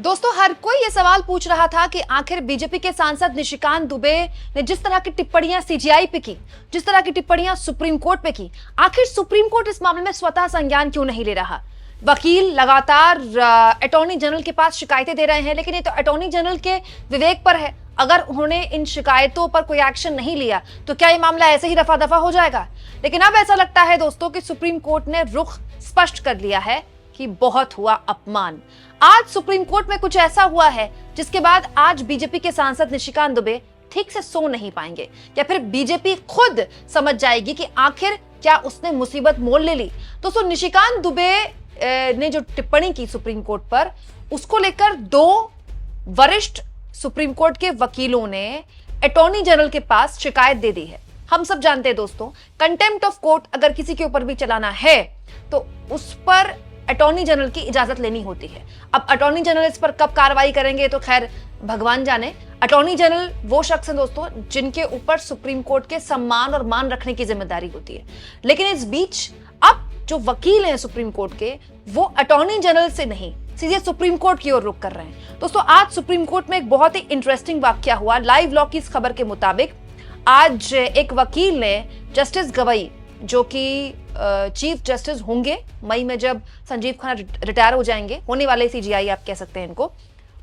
दोस्तों, हर कोई ये सवाल पूछ रहा था कि आखिर बीजेपी के सांसद निशिकांत दुबे ने जिस तरह की टिप्पणियां सीजीआई पे की, जिस तरह की टिप्पणियां सुप्रीम कोर्ट पे की, आखिर सुप्रीम कोर्ट इस मामले में स्वतः संज्ञान क्यों नहीं ले रहा। वकील लगातार अटॉर्नी जनरल के पास शिकायतें दे रहे हैं, लेकिन ये तो अटॉर्नी जनरल के विवेक पर है। अगर उन्होंने इन शिकायतों पर कोई एक्शन नहीं लिया तो क्या ये मामला ऐसे ही रफा दफा हो जाएगा। लेकिन अब ऐसा लगता है दोस्तों कि सुप्रीम कोर्ट ने रुख स्पष्ट कर लिया है कि बहुत हुआ अपमान। आज सुप्रीम कोर्ट में कुछ ऐसा हुआ है जिसके बाद आज बीजेपी के सांसद निशिकांत दुबे ठीक से सो नहीं पाएंगे, या फिर बीजेपी खुद समझ जाएगी कि आखिर क्या उसने मुसीबत मोल ले ली। दोस्तों, निशिकांत दुबे ने जो टिप्पणी की सुप्रीम कोर्ट पर, उसको लेकर दो वरिष्ठ सुप्रीम कोर्ट के वकीलों ने अटॉर्नी जनरल के पास शिकायत दे दी है। हम सब जानते हैं दोस्तों, कंटेम्प्ट ऑफ कोर्ट अगर किसी के ऊपर भी चलाना है तो उस पर अटॉर्नी जनरल की इजाजत लेनी होती है। अब अटॉर्नी जनरल इस पर कब कार्रवाई करेंगे तो खैर भगवान जाने। अटॉर्नी जनरल वो शख्स हैं दोस्तों जिनके ऊपर सुप्रीम कोर्ट के सम्मान और मान रखने की जिम्मेदारी होती है। लेकिन इस बीच अब जो वकील हैं सुप्रीम कोर्ट के, वो अटॉर्नी जनरल से नहीं, सीधे सुप्रीम कोर्ट की ओर रुख कर रहे हैं। दोस्तों, आज सुप्रीम कोर्ट में एक बहुत ही इंटरेस्टिंग वाकया हुआ। लाइव लॉ की इस खबर के मुताबिक आज एक वकील ने जस्टिस गवई, जो कि चीफ जस्टिस होंगे मई में जब संजीव खन्ना रिटायर हो जाएंगे, होने वाले सीजीआई आप कह सकते हैं इनको,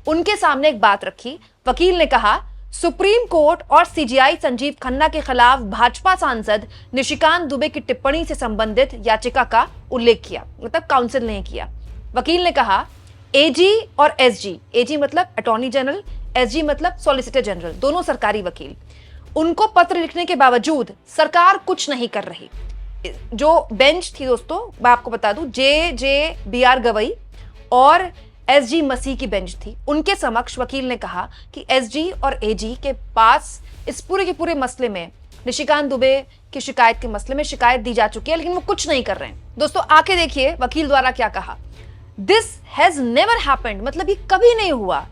उनके सामने एक बात रखी। वकील ने कहा, सुप्रीम कोर्ट और सीजीआई संजीव खन्ना के खिलाफ भाजपा सांसद निशिकांत दुबे की टिप्पणी से संबंधित याचिका का उल्लेख किया, मतलब काउंसिल ने किया। वकील ने कहा, एजी और एसजी, एजी मतलब अटॉर्नी जनरल, एसजी मतलब सॉलिसिटर जनरल, दोनों सरकारी वकील, उनको पत्र लिखने के बावजूद सरकार कुछ नहीं कर रही। जो बेंच थी दोस्तों, मैं आपको बता दूं, जे.बी.आर. गवई और एसजी मसीह की बेंच थी। उनके समक्ष वकील ने कहा कि एसजी और एजी के पास इस पूरे के पूरे मसले में, निशिकांत दुबे की शिकायत के मसले में शिकायत दी जा चुकी है, लेकिन वो कुछ नहीं कर रहे हैं। दोस्तों, आके देखिए वकील द्वारा क्या कहा। दिस हैज नेवर हैपेंड, मतलब ये कभी नहीं हुआ।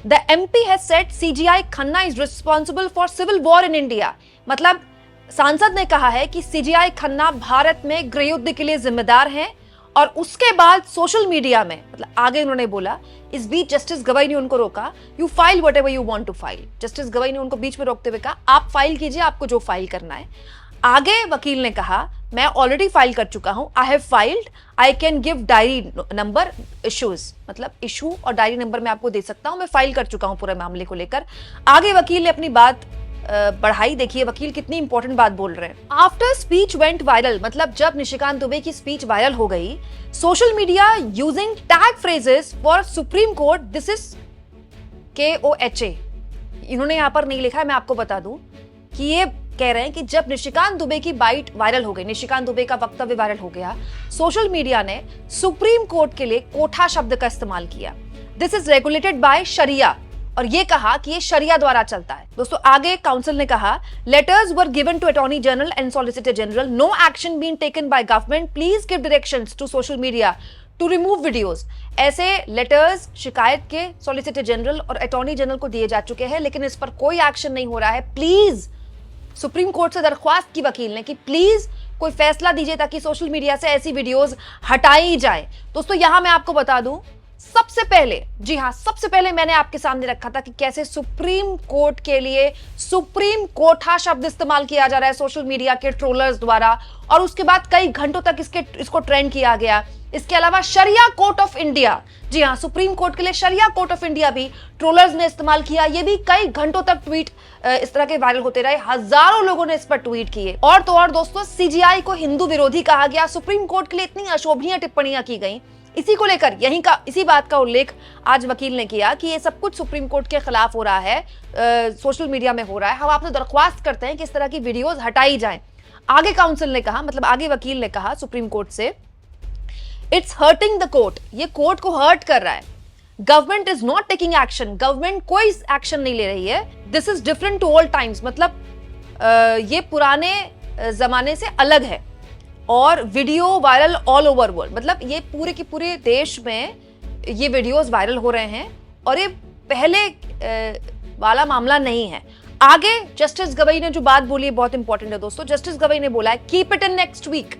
The MP has said CJI Khanna is responsible for civil war in India, मतलब सांसद ने कहा है कि सीजीआई खन्ना भारत में गृहयुद्ध के लिए जिम्मेदार हैं। और उसके बाद सोशल मीडिया में, मतलब आगे उन्होंने बोला, इस बीच जस्टिस गवई ने उनको रोका, you file whatever you want to file. Justice Gavai ने उनको बीच में रोकते हुए कहा, आप फाइल कीजिए, आपको जो फाइल करना है। आगे वकील ने कहा, मैं ऑलरेडी फाइल कर चुका हूं, I have filed, I can give diary number issues, मतलब इशू और डायरी नंबर मैं आपको दे सकता हूं, मैं फाइल कर चुका हूं पूरे मामले को लेकर। आगे वकील ने अपनी बात बढ़ाई। देखिए वकील कितनी इंपॉर्टेंट बात बोल रहे हैं। आफ्टर स्पीच वेंट वायरल, मतलब जब निशिकांत दुबे की स्पीच वायरल हो गई, social media using tag phrases for supreme court, this is KOHA, इन्होंने यहां पर नहीं लिखा है, मैं आपको बता दूं कि ये कह रहे हैं कि जब निशिकांत दुबे की बाइट वायरल हो गई, निशिकांत दुबे का वक्तव्य वायरल हो गया, सोशल मीडिया ने सुप्रीम कोर्ट के लिए कोठा शब्द का इस्तेमाल किया। दिस इज रेगुलेटेड बाय शरिया, और ये कहा कि ये शरिया द्वारा चलता है। दोस्तों, आगे काउंसिल ने कहा, letters were given to attorney general and solicitor general, no action been taken by government, please give directions to social media to remove videos. ऐसे लेटर्स शिकायत के सॉलिसिटर जनरल और अटॉर्नी जनरल को दिए जा चुके हैं, लेकिन इस पर कोई एक्शन नहीं हो रहा है। प्लीज, सुप्रीम कोर्ट से दरख्वास्त की वकील ने कि प्लीज कोई फैसला दीजिए ताकि सोशल मीडिया से ऐसी वीडियोस हटाई जाए। दोस्तों, यहां मैं आपको बता दूं, सबसे पहले, जी हां, सबसे पहले मैंने आपके सामने रखा था कि कैसे सुप्रीम कोर्ट के लिए सुप्रीम कोठा शब्द इस्तेमाल किया जा रहा है सोशल मीडिया के ट्रोलर्स द्वारा, और उसके बाद कई घंटों तक इसको ट्रेंड किया गया। इसके अलावा शरिया कोर्ट ऑफ इंडिया, जी हां, सुप्रीम कोर्ट के लिए शरिया कोर्ट ऑफ इंडिया भी ट्रोलर्स ने इस्तेमाल किया। ये भी कई घंटों तक ट्वीट इस तरह के वायरल होते रहे, हजारों लोगों ने इस पर ट्वीट किए। और तो और दोस्तों, सीजीआई को हिंदू विरोधी कहा गया, सुप्रीम कोर्ट के लिए इतनी अशोभनीय टिप्पणियां की गई। इसी को लेकर इसी बात का उल्लेख आज वकील ने किया कि ये सब कुछ सुप्रीम कोर्ट के खिलाफ हो रहा है, सोशल मीडिया में हो रहा है, हम आपसे दरख्वास्त करते हैं कि इस तरह की वीडियोस हटाई जाएं। आगे काउंसिल ने कहा, मतलब आगे वकील ने कहा सुप्रीम कोर्ट से, इट्स हर्टिंग द कोर्ट, ये कोर्ट को हर्ट कर रहा है। Government is not taking action, government कोई एक्शन नहीं ले रही है। This is different to all times, मतलब ये पुराने जमाने से अलग है। और video viral all over world, मतलब ये पूरे के पूरे देश में ये वीडियोस वायरल हो रहे हैं, और ये पहले वाला मामला नहीं है। आगे जस्टिस गवई ने जो बात बोली बहुत इंपॉर्टेंट है दोस्तों। जस्टिस गवई ने बोला है, keep it in next week,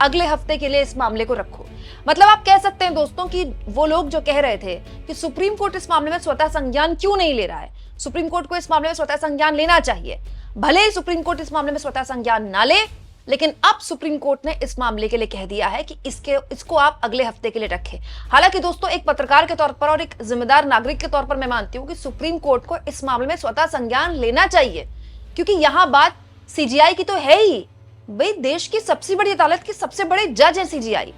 अगले हफ्ते के लिए इस मामले को रखो। मतलब आप कह सकते हैं दोस्तों कि वो लोग जो कह रहे थे कि सुप्रीम कोर्ट इस मामले में स्वतः संज्ञान क्यों नहीं ले रहा है, सुप्रीम कोर्ट को इस मामले में स्वतः संज्ञान लेना चाहिए। भले ही सुप्रीम कोर्ट इस मामले में स्वतः संज्ञान ना ले, लेकिन अब सुप्रीम कोर्ट ने इस मामले के लिए कह दिया है कि इसको आप अगले हफ्ते के लिए रखें। हालांकि दोस्तों, एक पत्रकार के तौर पर और एक जिम्मेदार नागरिक के तौर पर मैं मानती हूं कि सुप्रीम कोर्ट को इस मामले में स्वतः संज्ञान लेना चाहिए, क्योंकि यहां बात सीजीआई की तो है ही। भाई, देश की सबसे बड़ी अदालत के सबसे बड़े जज है सीजीआई,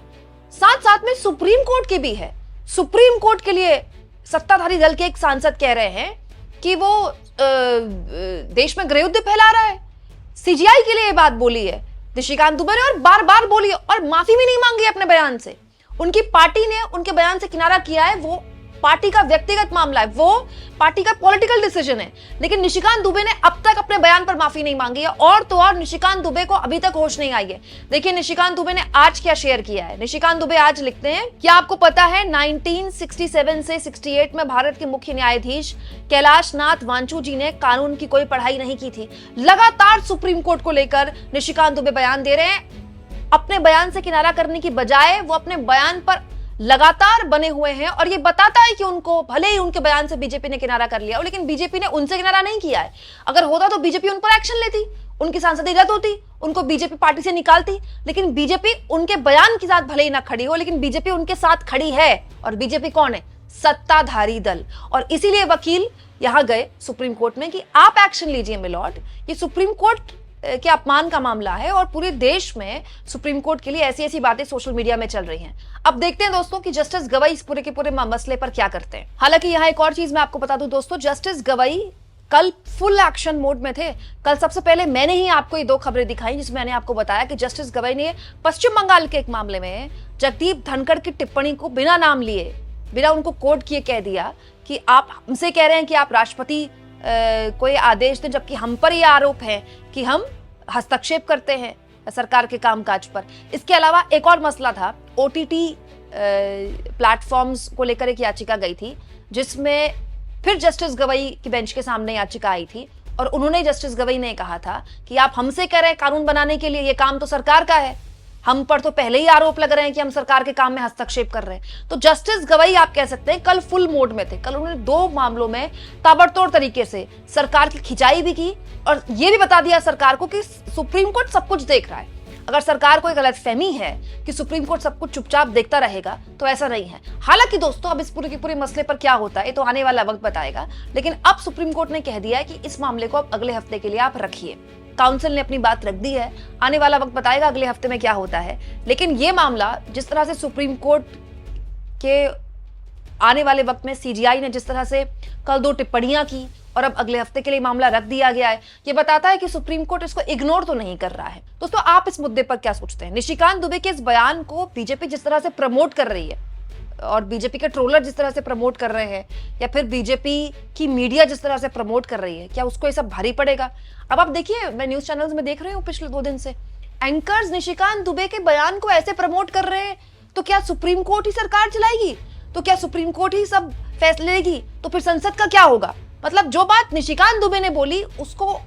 साथ साथ में सुप्रीम कोर्ट की भी है। सुप्रीम कोर्ट के लिए सत्ताधारी दल के एक सांसद कह रहे हैं कि वो देश में गृहयुद्ध फैला रहा है। सीजीआई के लिए ये बात बोली है निशिकांत दुबे ने, और बार बार बोली है, और माफी भी नहीं मांगी अपने बयान से। उनकी पार्टी ने उनके बयान से किनारा किया है, वो पार्टी का व्यक्तिगत मामला है, वो पार्टी का पॉलिटिकल डिसीजन है। लेकिन निशिकांत दुबे ने अब तक अपने बयान पर माफी नहीं मांगी है, और तो और निशिकांत दुबे को अभी तक होश नहीं आई है। देखिए निशिकांत दुबे ने आज क्या शेयर किया है। निशिकांत दुबे आज लिखते हैं, क्या आपको पता है 1967 से 68 में भारत के मुख्य न्यायाधीश कैलाश नाथ वांचू जी ने कानून की कोई पढ़ाई नहीं की थी। लगातार सुप्रीम कोर्ट को लेकर निशिकांत दुबे बयान दे रहे हैं। अपने बयान से किनारा करने की बजाय वो अपने बयान पर लगातार बने हुए हैं, और ये बताता है कि उनको, भले ही उनके बयान से बीजेपी ने किनारा कर लिया, लेकिन बीजेपी ने उनसे किनारा नहीं किया है। अगर होता तो बीजेपी उन पर एक्शन लेती, उनकी सांसदी रद्द होती, उनको बीजेपी पार्टी से निकालती। लेकिन बीजेपी उनके बयान के साथ भले ही ना खड़ी हो, लेकिन बीजेपी उनके साथ खड़ी है। और बीजेपी कौन है? सत्ताधारी दल। और इसीलिए वकील यहां गए सुप्रीम कोर्ट में कि आप एक्शन लीजिए मिलॉर्ड, ये सुप्रीम कोर्ट के अपमान का मामला है, और पूरे देश में सुप्रीम कोर्ट के लिए ऐसी ऐसी बातें सोशल मीडिया में चल रही हैं। अब देखते हैं दोस्तों कि जस्टिस गवई इस पूरे के पूरे मसले पर क्या करते हैं। हालांकि यहाँ एक और चीज मैं आपको बता दूं दोस्तों, जस्टिस गवई कल फुल एक्शन मोड में थे। कल सबसे पहले मैंने ही आपको ये दो खबरें दिखाई, जिसमें मैंने आपको बताया कि जस्टिस गवई ने पश्चिम बंगाल के एक मामले में जगदीप धनखड़ की टिप्पणी को बिना नाम लिए, बिना उनको कोट किए कह दिया कि आप हमसे कह रहे हैं कि आप राष्ट्रपति कोई आदेश दें, जबकि हम पर यह आरोप है कि हम हस्तक्षेप करते हैं सरकार के कामकाज पर। इसके अलावा एक और मसला था, ओटीटी प्लेटफॉर्म्स को लेकर एक याचिका गई थी, जिसमें फिर जस्टिस गवई की बेंच के सामने याचिका आई थी, और उन्होंने, जस्टिस गवई ने कहा था कि आप हमसे कह रहे हैं कानून बनाने के लिए, ये काम तो सरकार का है, हम पर तो पहले ही आरोप लग रहे हैं कि हम सरकार के काम में हस्तक्षेप कर रहे हैं। तो जस्टिस गवई आप कह सकते हैं कल फुल मोड में थे। कल उन्होंने दो मामलों में ताबड़तोड़ तरीके से सरकार की खिंचाई भी की, और यह भी बता दिया सरकार को कि सुप्रीम कोर्ट सब कुछ देख रहा है। अगर सरकार को गलतफहमी है कि सुप्रीम कोर्ट सब कुछ चुपचाप देखता रहेगा, तो ऐसा नहीं है। हालांकि दोस्तों, अब इस पूरे के पूरे मसले पर क्या होता है तो आने वाला वक्त बताएगा, लेकिन अब सुप्रीम कोर्ट ने कह दिया है कि इस मामले को अब अगले हफ्ते के लिए आप रखिए। काउंसिल ने अपनी बात रख दी है, आने वाला वक्त बताएगा अगले हफ्ते में क्या होता है। लेकिन यह मामला जिस तरह से सुप्रीम कोर्ट के आने वाले वक्त में सीजीआई ने जिस तरह से कल दो टिप्पणियां की और अब अगले हफ्ते के लिए मामला रख दिया गया है, ये बताता है कि सुप्रीम कोर्ट इसको इग्नोर तो नहीं कर रहा है। दोस्तों, आप इस मुद्दे पर क्या सोचते हैं? निशिकांत दुबे के इस बयान को बीजेपी जिस तरह से प्रमोट कर रही है, और बीजेपी के ट्रोलर जिस तरह से प्रमोट कर रहे हैं, या फिर बीजेपी की मीडिया जिस तरह से प्रमोट कर रही है, क्या उसको ये सब भारी पड़ेगा? अब आप देखिए, मैं न्यूज चैनल्स में देख रही हूँ पिछले 2 दिन से एंकर्स निशिकांत दुबे के बयान को ऐसे प्रमोट कर रहे हैं, तो क्या सुप्रीम कोर्ट ही सरकार चलाएगी? तो क्या सुप्रीम कोर्ट ही सब फैसले लेगी? तो फिर संसद का क्या होगा? मतलब जो बात निशिकांत दुबे ने बोली, उसको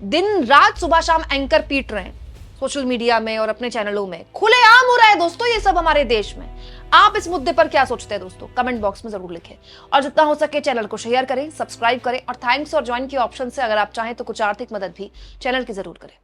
दिन रात सुबह शाम एंकर पीट रहे हैं सोशल मीडिया में और अपने चैनलों में। खुलेआम हो रहा है दोस्तों ये सब हमारे देश में। आप इस मुद्दे पर क्या सोचते हैं दोस्तों? कमेंट बॉक्स में जरूर लिखें, और जितना हो सके चैनल को शेयर करें, सब्सक्राइब करें, और थैंक्स और ज्वाइन के ऑप्शन से अगर आप चाहें तो कुछ आर्थिक मदद भी चैनल की जरूर करें।